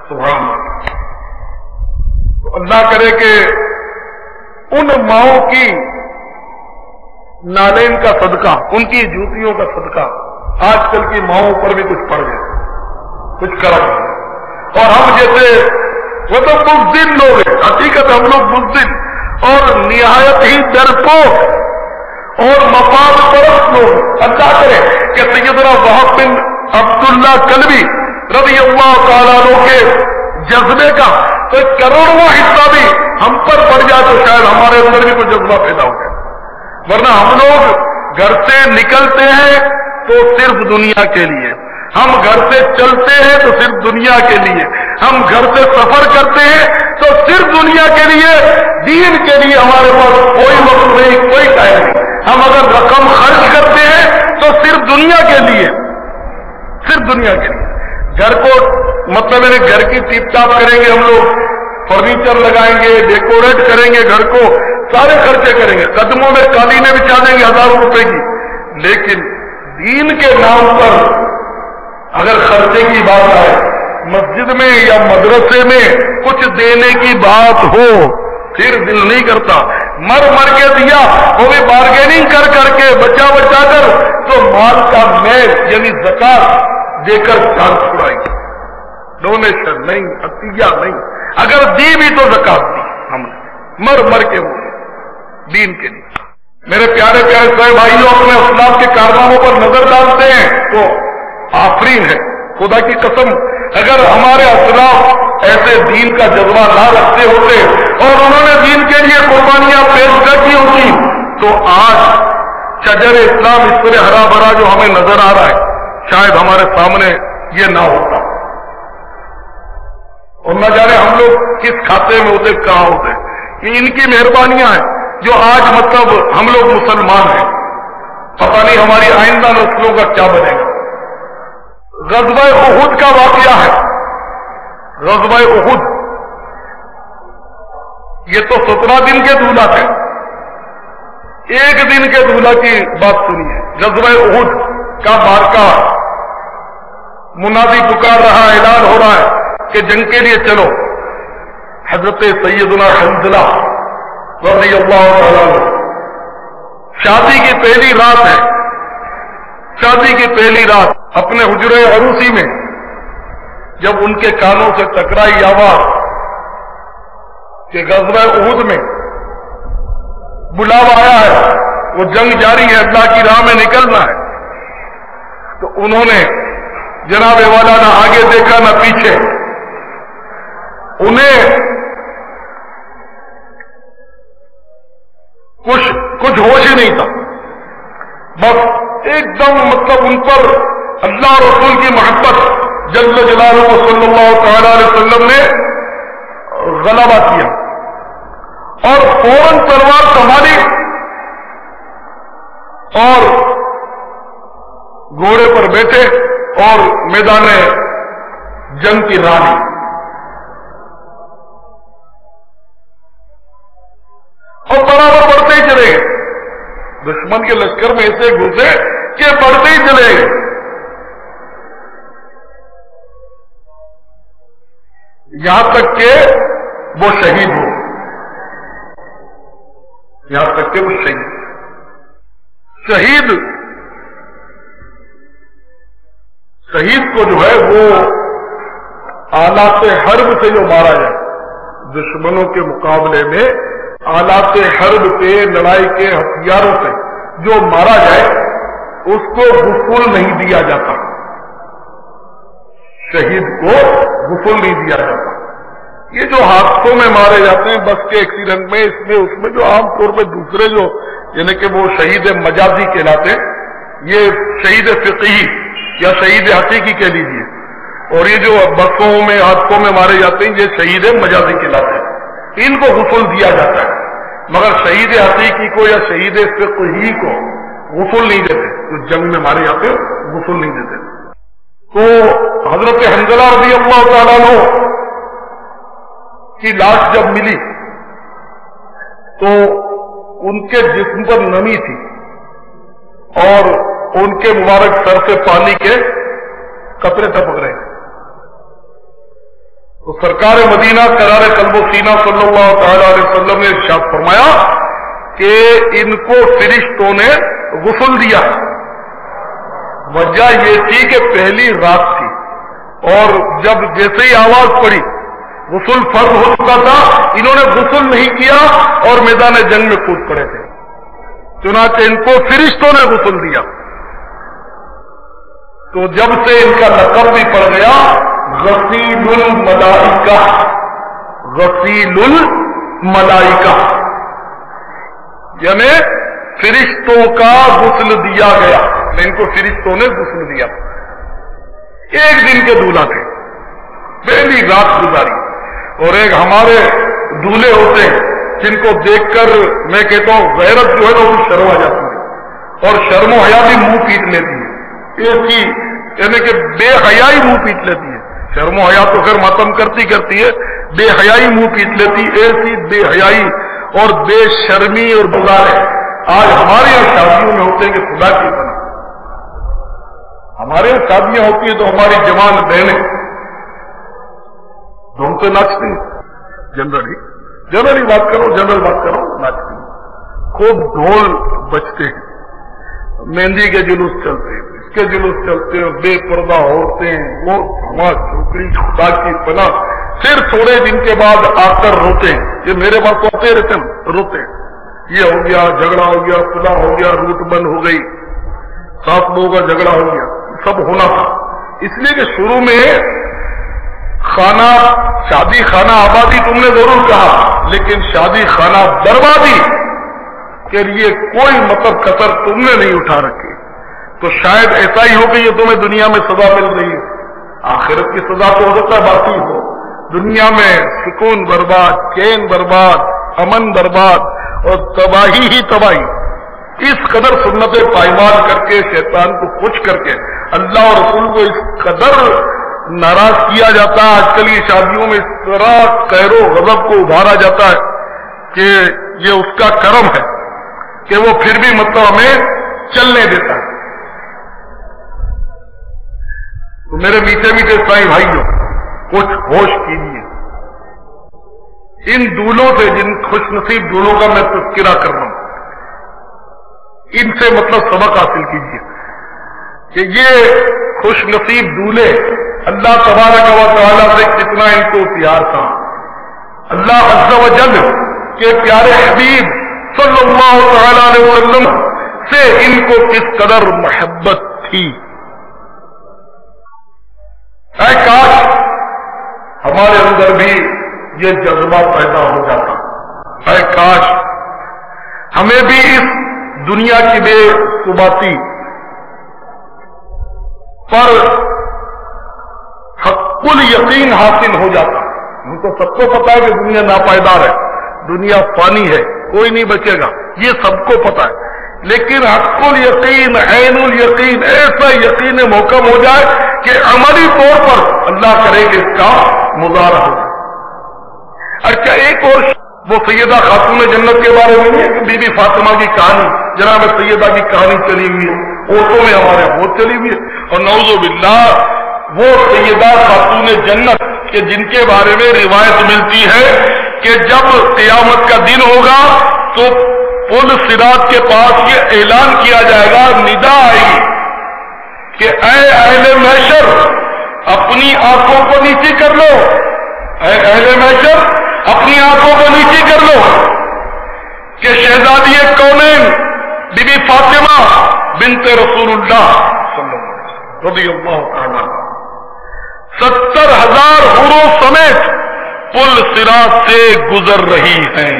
سبحان اللہ. تو اللہ کرے کہ ان ماؤں کی نالین کا صدقہ، ان کی جوتیوں کا صدقہ آج کل کی ماؤں پر بھی کچھ پڑ گئے، کچھ کرم. اور ہم جیسے وہ تو بزدل لوگ ہیں، حقیقت ہم لوگ بزدل اور نہایت ہی ڈرپوک اور مفاد پرست لوگ. اللہ کرے کہ سیدنا وہب بن عبداللہ کلبی رضی اللہ تعالیٰ عنہ کے جذبے کا تو ایک کروڑواں حصہ بھی ہم پر پڑ جائے تو شاید ہمارے اندر بھی کوئی جذبہ پیدا ہو جائے. ورنہ ہم لوگ گھر سے نکلتے ہیں تو صرف دنیا کے لیے، ہم گھر سے چلتے ہیں تو صرف دنیا کے لیے، ہم گھر سے سفر کرتے ہیں تو صرف دنیا کے لیے، دین کے لیے ہمارے پاس کوئی وقت نہیں، کوئی ٹائم نہیں. ہم اگر رقم خرچ کرتے ہیں تو صرف دنیا کے لیے، صرف دنیا کے لیے. گھر کو مطلب ہے گھر کی ٹیپ ٹاپ کریں گے، ہم لوگ فرنیچر لگائیں گے، ڈیکوریٹ کریں گے گھر کو، سارے خرچے کریں گے، قدموں میں قالینیں بچھا دیں گے ہزاروں روپے کی. لیکن دین کے نام پر اگر خرچے کی بات آئے، مسجد میں یا مدرسے میں کچھ دینے کی بات ہو، پھر دل نہیں کرتا. مر مر کے دیا، وہ بھی بارگیننگ کر کر کے بچا بچا کر، تو مال کا میل یعنی زکات دے کر جان چھڑائی. ڈونیشن نہیں، عطیہ نہیں، اگر دی بھی تو زکات دی ہم نے، مر مر کے وہ دین کے لیے. میرے پیارے پیارے صاحب بھائیوں، اپنے اسلاف کے کارناموں پر نظر ڈالتے ہیں تو آفرین ہے، خدا کی قسم. اگر ہمارے اسلاف ایسے دین کا جذبہ نہ رکھتے ہوتے اور انہوں نے دین کے لیے قربانیاں پیش کر دی ہوتی تو آج شجر اسلام اس طرح ہرا بھرا جو ہمیں نظر آ رہا ہے شاید ہمارے سامنے یہ نہ ہوتا. اور نہ جانے ہم لوگ کس کھاتے میں ہوتے، کہاں ہوتے. یہ ان کی مہربانیاں ہیں جو آج مطلب ہم لوگ مسلمان ہیں. پتہ نہیں ہماری آئندہ نسلوں کا کیا بنے گا. غزوہ احد کا واقعہ ہے. غزوہ احد یہ تو 17 دن کے دولہ تھے. ایک دن کے دولہ کی بات سنیے. غزوہ احد کا مارکا، منادی پکار رہا، اعلان ہو رہا ہے کہ جنگ کے لیے چلو. حضرت سیدنا حنظلہ رضی اللہ تعالیٰ عنہ، شادی کی پہلی رات ہے، شادی کی پہلی رات اپنے حجرے عروسی میں جب ان کے کانوں سے ٹکرائی آواز کہ غزوہ احد میں بلاوا آیا ہے، وہ جنگ جاری ہے، اللہ کی راہ میں نکلنا ہے، تو انہوں نے جناب والا نہ آگے دیکھا نہ پیچھے. انہیں کچھ ہوش ہی نہیں تھا. بس ایک دم مطلب ان پر اللہ رسول کی محبت جل جلالہ صلی اللہ تعالی علیہ وسلم نے غلبہ کیا اور فوراً تلوار سنبھالی اور گھوڑے پر بیٹھے اور میدان جنگ کی راہ لی. اور برابر بڑھتے ہی چلے گئے. دشمن کے لشکر میں ایسے گھسے کہ بڑھتے ہی چلے گئے. یہاں تک کہ وہ شہید ہو، یہاں تک کہ وہ شہید کو جو ہے وہ آلات حرب سے جو مارا جائے، دشمنوں کے مقابلے میں آلات حرب سے، لڑائی کے ہتھیاروں سے جو مارا جائے اس کو غسل نہیں دیا جاتا. شہید کو غسل نہیں دیا جاتا. یہ جو حادثوں میں مارے جاتے ہیں بس کے ایکسیڈنٹ میں، اس میں جو عام طور پہ دوسرے جو یعنی کہ وہ شہید مجازی کہلاتے ہیں، یہ شہید فقہی یا شہید حقیقی کہہ لیجیے، اور یہ جو بسوں میں حادثوں میں مارے جاتے ہیں یہ شہید مجازی کہلاتے ہیں. ان کو غسل دیا جاتا ہے، مگر شہید حقیقی کو یا شہید فقہی کو غسل نہیں دیتے. جو جنگ میں مارے جاتے ہیں غسل نہیں دیتے. تو حضرت حنظلہ رضی اللہ تعالیٰ عنہ کی لاش جب ملی تو ان کے جسم پر نمی تھی اور ان کے مبارک سر سے پانی کے قطرے ٹپک رہے ہیں. تو سرکار مدینہ قرار قلب و سینہ صلی اللہ تعالی علیہ وسلم نے ارشاد فرمایا کہ ان کو فرشتوں نے غسل دیا. وجہ یہ تھی کہ پہلی رات تھی اور جب جیسے ہی آواز پڑی غسل فرض ہو چکا تھا، انہوں نے غسل نہیں کیا اور میدان جنگ میں کود پڑے تھے، چنانچہ ان کو فرشتوں نے غسل دیا، تو جب سے ان کا لقب بھی پڑ گیا غسیل الملائکہ، غسیل الملائکہ، یعنی فرشتوں کا غسل دیا گیا، ان کو فرشتوں نے غسل دیا۔ ایک دن کے دولہا تھے، پہلی رات گزاری، اور ایک ہمارے دولہے ہوتے ہیں جن کو دیکھ کر میں کہتا ہوں غیرت جو ہے نا وہ شرم آ جاتی ہے، اور شرم و حیا بھی منہ پیٹ لیتی ہے، ایسی یعنی کہ بے حیائی منہ پیٹ لیتی ہے، شرم و حیا تو خیر ماتم کرتی ہے، بے حیائی منہ پیٹ لیتی، ایسی بے حیائی اور بے شرمی اور گزارے آج ہمارے یہاں شادیوں میں ہوتے ہیں کہ خدا کی بنا، ہمارے یہاں شادیاں ہوتی ہیں تو ہماری جوان بہنیں دھوم پہ ناچتی ہیں، جنرلی بات کرو، ناچتی ہیں، خوب ڈھول بجتے ہیں، مہندی کے جلوس چلتے ہیں، اس کے جلوس چلتے ہیں، بے پردہ عورتیں وہ ہمارا چھوکری خدا کی پناہ، پھر تھوڑے دن کے بعد آ کر روتے ہیں، یہ میرے پاس تو آتے رہتے ہیں، روتے ہیں، یہ ہو گیا، جھگڑا ہو گیا، خدا ہو گیا، روٹ بند ہو گئی، سات لوگوں کا جھگڑا ہو گیا، سب ہونا تھا، اس لیے کہ شروع میں خانہ شادی خانہ آبادی تم نے ضرور کہا، لیکن شادی خانہ بربادی کے لیے کوئی مطلب قطر تم نے نہیں اٹھا رکھی، تو شاید ایسا ہی ہو کہ یہ تمہیں دنیا میں سزا مل رہی ہے، آخرت کی سزا تو ہو سکتا ہے باقی ہو، دنیا میں سکون برباد، چین برباد، امن برباد اور تباہی ہی تباہی، اس قدر سنت پائمال کر کے شیطان کو خوش کر کے اللہ اور رسول کو اس قدر ناراض کیا جاتا ہے، آج کل یہ شادیوں میں اس طرح قہر و غضب کو ابھارا جاتا ہے کہ یہ اس کا کرم ہے کہ وہ پھر بھی مطلب ہمیں چلنے دیتا ہے۔ تو میرے میٹھے میٹھے سائیں بھائیوں، کچھ ہوش کیجیے، ان دولوں سے، جن خوش نصیب دولوں کا میں تذکرہ کر رہا ہوں، ان سے مطلب سبق حاصل کیجیے کہ یہ خوش نصیب دولے اللہ تبارک و تعالیٰ سے کتنا ان کو پیار تھا، اللہ عز و جل کے پیارے حبیب صلی اللہ تعالی علیہ وسلم سے ان کو کس قدر محبت تھی۔ اے کاش ہمارے اندر بھی یہ جذبہ پیدا ہو جاتا، اے کاش ہمیں بھی اس دنیا کی بے ثباتی پر حق یقین حاصل ہو جاتا۔ ہم تو سب کو پتا ہے کہ دنیا ناپائیدار ہے، دنیا فانی ہے، کوئی نہیں بچے گا، یہ سب کو پتا ہے، لیکن حق یقین، عین الیقین، ایسا یقین محکم ہو جائے کہ عملی طور پر اللہ کرے کہ اس کا مظاہرہ ہو جائے۔ اچھا ایک اور وہ سیدہ خاتون جنت کے بارے میں نہیں ہے کہ بی بی فاطمہ کی کہانی، جناب سیدہ کی کہانی چلی ہوئی ہے، عورتوں میں ہمارے بہت چلی ہوئی ہے، اور نعوذ باللہ وہ سیدہ خاتون جنت کہ جن کے بارے میں روایت ملتی ہے کہ جب قیامت کا دن ہوگا تو پل صراط کے پاس یہ اعلان کیا جائے گا، ندا آئے گی کہ اے اہل محشر اپنی آنکھوں کو نیچی کر لو، اے اہل محشر اپنی آنکھوں کو نیچی کر لو کہ شہزادی کونین بی بی فاطمہ بنت رسول اللہ صلی اللہ علیہ وسلم رضی اللہ عنہ 70,000 حوروں سمیت پل صراط سے گزر رہی ہیں،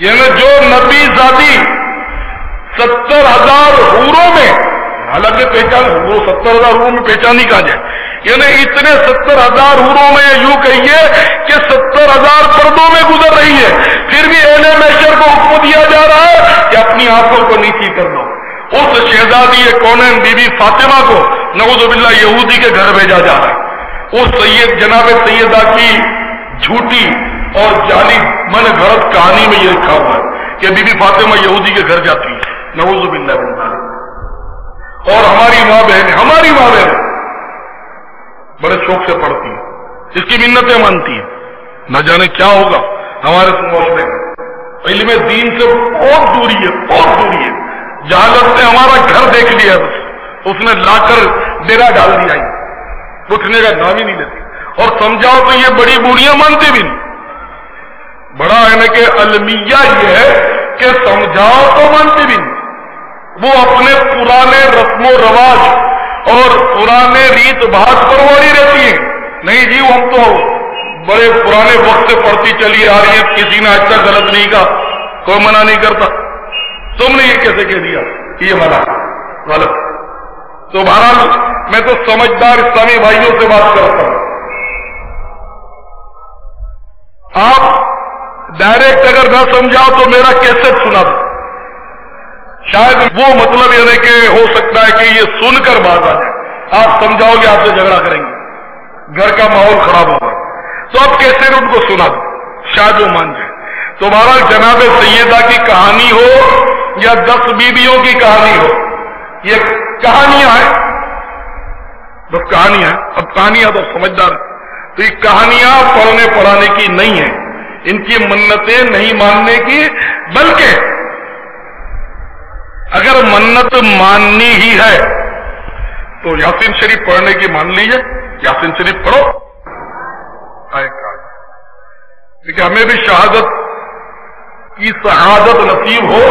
یعنی جو نبی زادی 70,000 حوروں میں، حالانکہ پہچان وہ 70,000 حوروں میں پہچانی کہا جائے، یعنی اتنے 70,000 حوروں میں یوں کہیے کہ 70,000 پردوں میں گزر رہی ہے، پھر بھی اہل محشر کو حکم دیا جا رہا ہے کہ اپنی آنکھوں کو نیچی کر دو۔ اس شہزادی کونین بی بی فاطمہ کو نعوذ باللہ یہودی کے گھر بھیجا جا رہا ہے، اس سید جناب سیدہ کی جھوٹی اور جعلی من گھڑت کہانی میں یہ لکھا ہوا ہے کہ بی بی فاطمہ یہودی کے گھر جاتی ہے، نعوذ باللہ من ذالک، اور ہماری ماں بہن بڑے شوق سے پڑھتی ہیں، اس کی منتیں مانتی ہیں، نہ جانے کیا ہوگا ہمارے معاشرے میں، علم دین سے بہت دوری ہے، جہالت نے ہمارا گھر دیکھ لیا، بس اس نے لا کر ڈیرا ڈال دیا، اٹھنے کا نام ہی نہیں لیتی، اور سمجھاؤ تو یہ بڑی بوڑھیاں مانتے بھی نہیں. بڑا ہے نا کہ المیہ یہ ہے کہ سمجھاؤ تو مانتے بھی نہیں. وہ اپنے پرانے رسم و رواج اور پرانے ریت بھات پر واری رہتی ہیں. نہیں جی ہم تو بڑے پرانے وقت سے پڑھتی چلی آ رہی ہے, کسی نے آج تک غلط نہیں کہا, کوئی منع نہیں کرتا. تم نے یہ کیسے کہہ دیا یہ منع غلط؟ تو بہرحال میں تو سمجھدار اسلامی بھائیوں سے بات کرتا ہوں. آپ ڈائریکٹ اگر نہ سمجھاؤ تو میرا کیسٹ سنا دو, شاید وہ مطلب یہ نہیں کہ ہو سکتا ہے کہ یہ سن کر بات آ جائے. آپ سمجھاؤ گے آپ سے جھگڑا کریں گے, گھر کا ماحول خراب ہوگا. تو آپ کیسے ان کو سنا دو, شاید وہ مان جائے. تو بہرحال جناب سیدہ کی کہانی ہو یا 10 بیویوں کی کہانی ہو, یہ کہانیاں ہیں, بس کہانیاں ہیں. اب کہانیاں تو سمجھدار ہیں. تو یہ کہانیاں پڑھنے پڑھانے کی نہیں ہیں, ان کی منتیں نہیں ماننے کی, بلکہ اگر منت ماننی ہی ہے تو یاسین شریف پڑھنے کی مان لیجیے, یاسین شریف پڑھو. کیونکہ ہمیں بھی شہادت کی سعادت نصیب ہو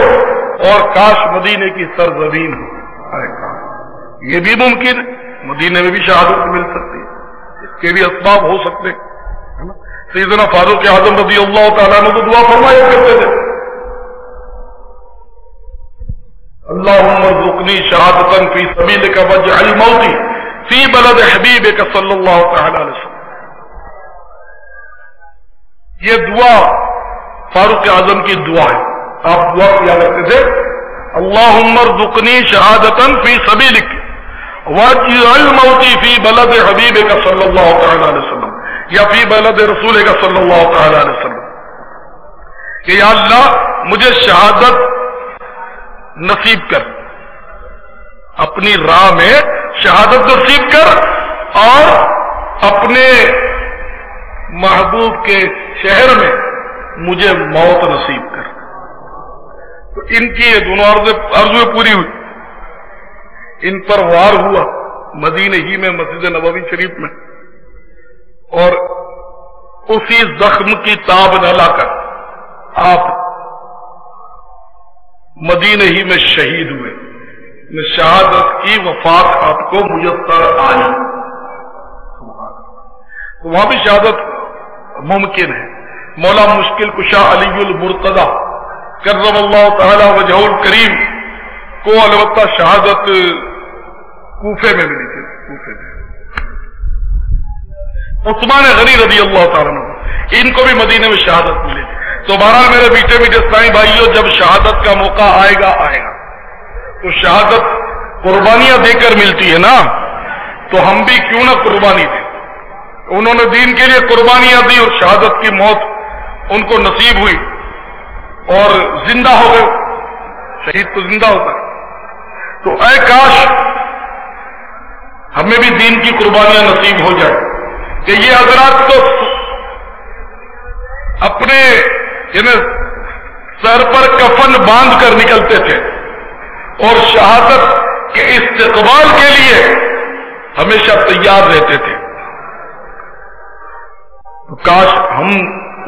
اور کاش مدینے کی سرزمین ہو. یہ بھی ممکن ہے, مدینے میں بھی شہادت مل سکتی ہے, اس کے بھی اسباب ہو سکتے ہیں. سیدنا فاروق اعظم رضی اللہ تعالیٰ نے تو دعا فرمایا کرتے تھے, اللہم ارزقنی شہادتاً فی سبیلک واجعل موتی فی بلد حبیبک صلی اللہ تعالی علیہ وسلم. یہ دعا فاروق اعظم کی دعا ہے. آپ دعا کیا کرتے تھے, اللہم ارزقنی شہادتاً فی سبیلک واجعل موتی فی بلد حبیبک صلی اللہ تعالی علیہ وسلم, یا فی بلد رسولک صلی اللہ تعالی علیہ وسلم, کہ یا اللہ مجھے شہادت نصیب کر, اپنی راہ میں شہادت نصیب کر, اور اپنے محبوب کے شہر میں مجھے موت نصیب کر. تو ان کی یہ دونوں عرضیں پوری ہوئی. ان پر وار ہوا مدینے ہی میں مسجد نبوی شریف میں, اور اسی زخم کی تاب نہ لا کر آپ مدینے ہی میں شہید ہوئے. شہادت کی وفات آپ کو میسر آئی, تو وہاں بھی شہادت ممکن ہے. مولا مشکل کشا علی المرتضی کرم اللہ تعالی وجہہ الکریم کو البتہ شہادت کوفے میں ملی تھی. کوفے میں عثمان غنی رضی اللہ تعالیٰ عنہ ان کو بھی مدینے میں شہادت ملی. تو بہرحال میرے میٹھے میٹھے اسلامی بھائیوں, جب شہادت کا موقع آئے گا تو شہادت قربانیاں دے کر ملتی ہے نا, تو ہم بھی کیوں نہ قربانی دیں. انہوں نے دین کے لیے قربانیاں دی اور شہادت کی موت ان کو نصیب ہوئی اور زندہ ہو گئے. شہید تو زندہ ہوتا ہے. تو اے کاش ہمیں بھی دین کی قربانیاں نصیب ہو جائے کہ یہ حضرات تو اپنے سر پر کفن باندھ کر نکلتے تھے اور شہادت کے استقبال کے لیے ہمیشہ تیار رہتے تھے. تو کاش ہم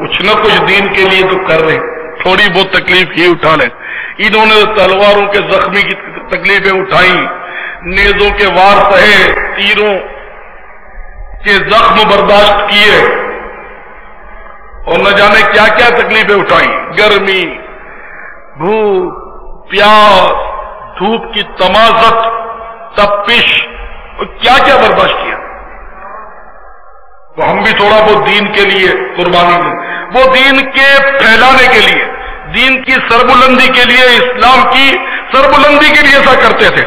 کچھ نہ کچھ دین کے لیے تو کر رہے, تھوڑی بہت تکلیف ہی اٹھا لیں. انہوں نے تلواروں کے زخمی کی تکلیفیں اٹھائیں, نیزوں کے وار سہے, تیروں کے زخم برداشت کیے, اور نہ جانے کیا کیا تکلیفیں اٹھائیں. گرمی, بھوک, پیاس, دھوپ کی تمازت, تپش, اور کیا کیا برداشت کیا. تو ہم بھی تھوڑا بہت دین کے لیے قربانی دیں, وہ دین کے پھیلانے کے لیے, دین کی سربلندی کے لیے, اسلام کی سربلندی کے لیے ایسا کرتے تھے.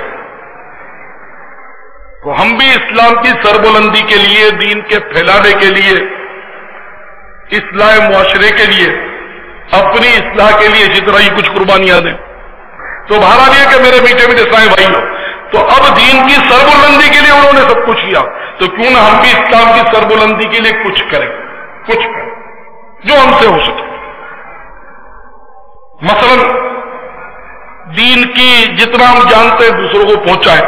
تو ہم بھی اسلام کی سربلندی کے لیے, دین کے پھیلانے کے لیے, اصلاح معاشرے کے لیے, اپنی اصلاح کے لیے اسی طرح ہی کچھ قربانیاں دیں. تو بہرحال یہ کہ میرے میٹھے میٹھے اسلامی بھائیوں, تو اب دین کی سربلندی کے لیے انہوں نے سب کچھ کیا, تو کیوں نہ ہم بھی اسلام کی سربلندی کے لیے کچھ کریں, کچھ کریں جو ہم سے ہو سکے. مثلا دین کی جتنا ہم جانتے ہیں دوسروں کو پہنچائیں.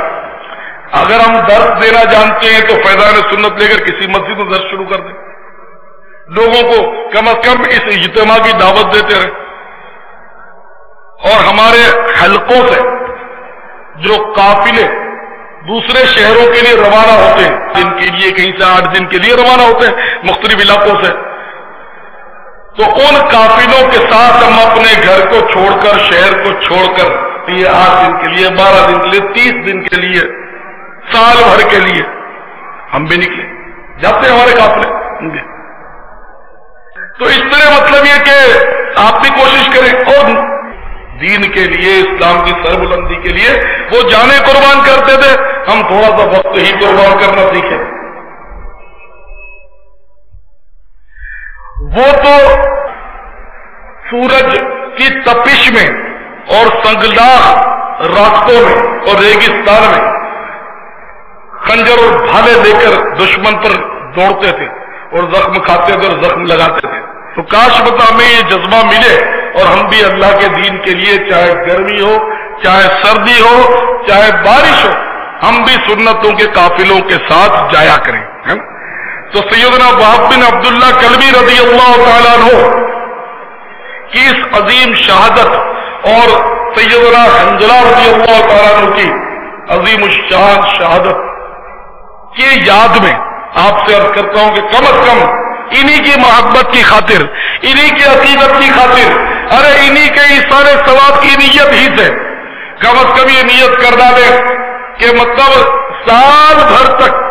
اگر ہم درس دینا جانتے ہیں تو فیضان سنت لے کر کسی مسجد میں درس شروع کر دیں، لوگوں کو کم از کم اس اجتماع کی دعوت دیتے رہیں، اور ہمارے حلقوں سے جو قافلے دوسرے شہروں کے لیے روانہ ہوتے ہیں، دن کے لیے کہیں سے 8 دن کے لیے روانہ ہوتے ہیں مختلف علاقوں سے، تو ان قافلوں کے ساتھ ہم اپنے گھر کو چھوڑ کر، شہر کو چھوڑ کر، یہ 8 دن کے لیے، 12 دن کے لیے، 30 دن کے لیے، سال بھر کے لیے ہم بھی نکلے، جاتے ہمارے قافلے ہوں گے۔ تو اس طرح مطلب یہ کہ آپ بھی کوشش کریں، اور دین کے لیے، اسلام کی سربلندی کے لیے وہ جانیں قربان کرتے تھے، ہم تھوڑا سا وقت ہی قربان کرنا سیکھیں۔ وہ تو سورج کی تپش میں اور سنگلاخ راستوں میں اور ریگستان میں خنجر اور بھالے لے کر دشمن پر دوڑتے تھے اور زخم کھاتے تھے اور زخم لگاتے تھے۔ تو کاش ہمیں یہ جذبہ ملے اور ہم بھی اللہ کے دین کے لیے، چاہے گرمی ہو، چاہے سردی ہو، چاہے بارش ہو، ہم بھی سنتوں کے قافلوں کے ساتھ جایا کریں۔ تو سیدنا وہب بن عبداللہ کلبی رضی اللہ تعالیٰ عنہ کی اس عظیم شہادت اور سیدنا حنظلہ رضی اللہ تعالیٰ عنہ کی عظیم الشان شہادت کی یاد میں آپ سے عرض کرتا ہوں کہ کم از کم انہی کی محبت کی خاطر، انہی کی عقیدت کی خاطر، ارے انہی کے سارے ثواب کی نیت ہی سے کم از کم یہ نیت کر ڈالے کہ مطلب سال بھر تک،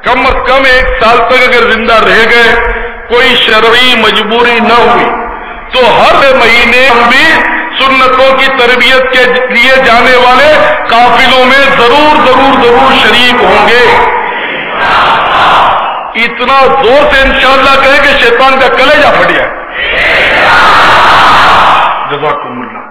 کم از کم 1 سال تک اگر زندہ رہ گئے، کوئی شرعی مجبوری نہ ہوئی، تو ہر مہینے ہم بھی سنتوں کی تربیت کے لیے جانے والے قافلوں میں ضرور ضرور ضرور شریک ہوں گے۔ اتنا زور سے انشاءاللہ کہیں کہ شیطان کا کلیجہ پھٹ جائے۔ جزاکم اللہ۔